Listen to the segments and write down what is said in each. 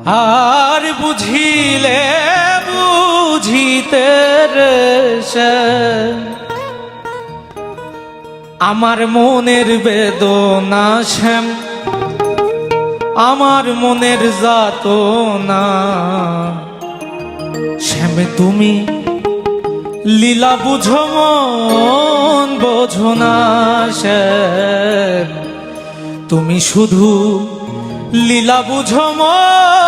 আর বুঝিলে বুঝিতে রে শ্যাম আমার মনের বেদনা শ্যাম আমার মনের যাতনা শ্যাম তুমি লীলা বুঝো মন বোঝো না শ্যাম তুমি শুধু লীলা বুঝো মন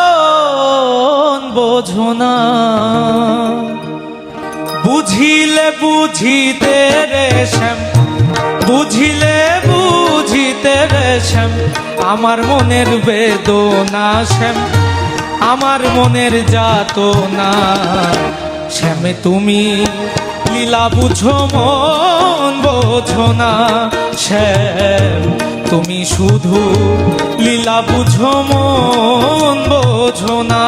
বোঝো না বুঝিলে বুঝিতে রে শ্যাম বুঝিলে বুঝিতে রে শ্যাম আমার মনের বেদনা শ্যাম আমার মনের যাতনা শ্যাম তুমি লীলা বুঝো মন বোঝো না শ্যাম তুমি শুধু লীলা বুঝো মন বোঝো না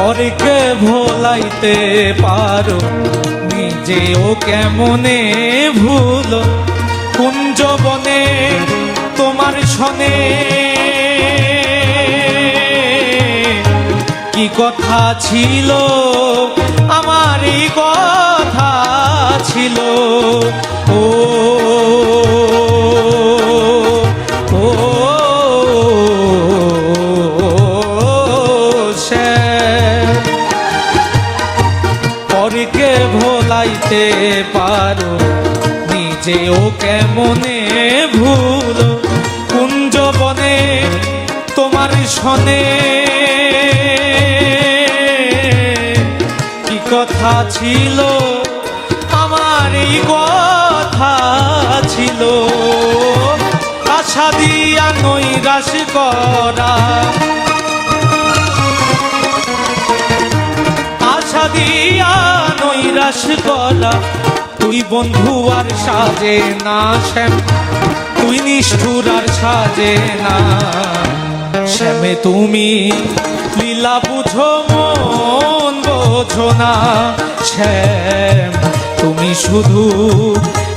পরকে ভোলাইতে পারো নিজেও কেমনে ভুলো কুঞ্জবনে তোমার শনে কি কথা ছিল আমার এই কথা ছিল ও পরকে ভোলাইতে পারো নিজেও কেমনে ভুলো কুঞ্জবনে তোমার শনে কি কথা ছিল আমার এই কথা ছিল আশা দিয়া নৈরাশ করা আশা দিয়া নৈরাশ করা তুই বন্ধু আর সাজে না শ্যাম তুই নিষ্ঠুর আর সাজে না শ্যামে তুমি লীলা বুঝো মন বোঝো না শ্যাম তুমি শুধু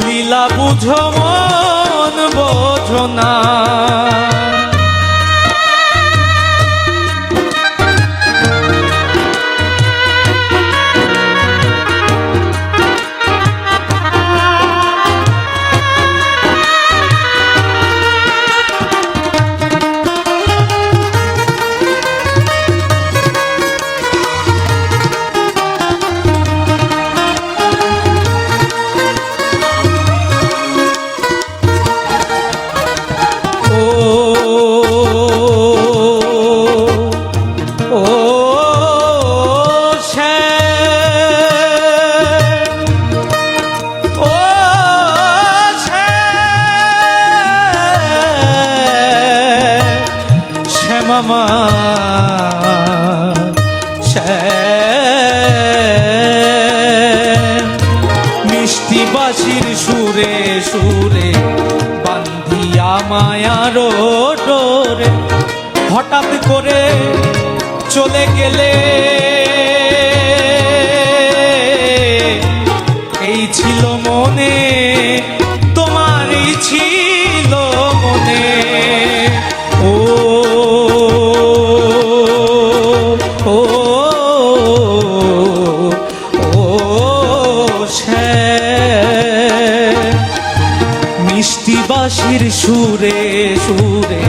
লীলা বুঝো মন বোঝো না মিষ্টি বাঁশির সুরে সুরে বান্ধিয়া মায়ার ডোরে হঠাৎ করে চলে গেলে এই ছিল মনে তোমার এই ছিল মনে ও মিষ্টি বাঁশির সুরে সুরে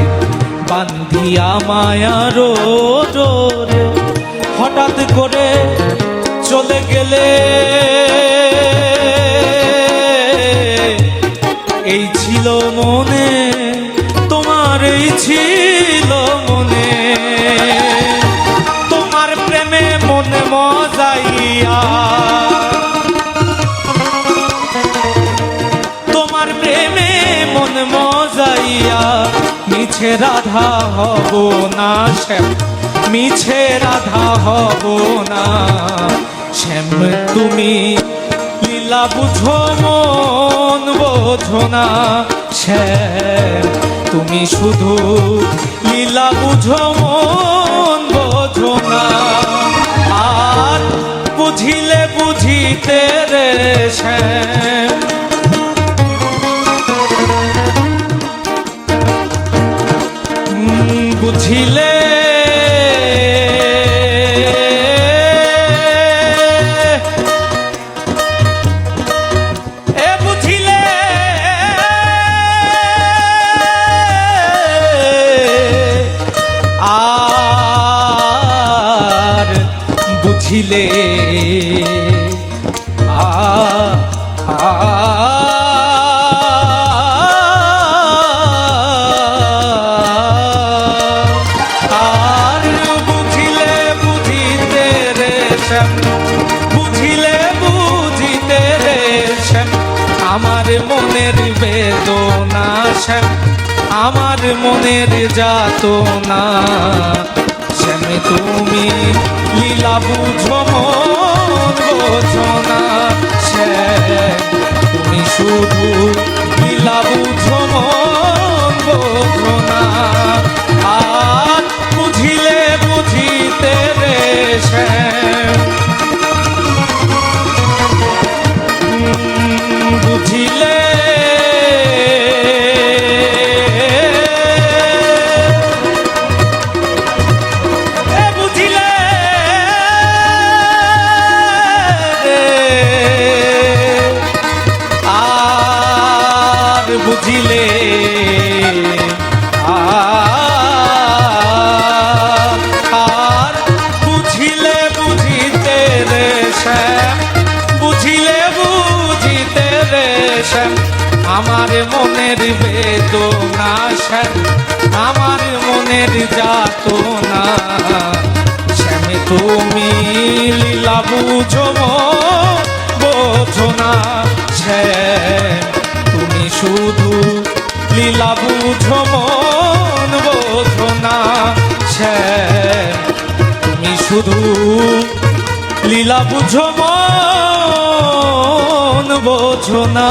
বান্ধিয়া মায়ার ডোরে হঠাৎ করে চলে গেলে এই ছিল মনে তোমার এই ছিল মনে তোমার প্রেমে মনে মজাইয়া না শ্যাম, মিছে রাধা হব না শ্যাম। তুমি লীলা বুঝো মন বোঝো না শ্যাম, তুমি শুধু লীলা বুঝো মন বোঝো না। আর বুঝিলে বুঝিতে রে শ্যাম, বুঝিলে বুঝিলে আর বুঝিলে বুঝিলে বুঝিতে রে শ্যাম, আমার মনের বেদনা শ্যাম, আমার মনের যাতনা শ্যাম। তুমি লীলা বুঝো মন বোঝো না শ্যাম, তুমি শুধু লীলা বুঝো মন বোঝো না। আর বুঝিলে বুঝিতে রে শ্যাম, বুঝিলে বুঝিলে আর বুঝিলে আর বুঝিলে বুঝিতে রে শ্যাম, বুঝিলে বুঝিতে রে শ্যাম, আমার মনের বেদনা শ্যাম, আমার মনের যাতনা শ্যাম। তুমি লীলা বুঝো মন বোঝো না শ্যাম, তুমি শুধু লীলা বুঝো মন বোঝো না শ্যাম, তুমি শুধু লীলা বুঝো মন বোঝো না।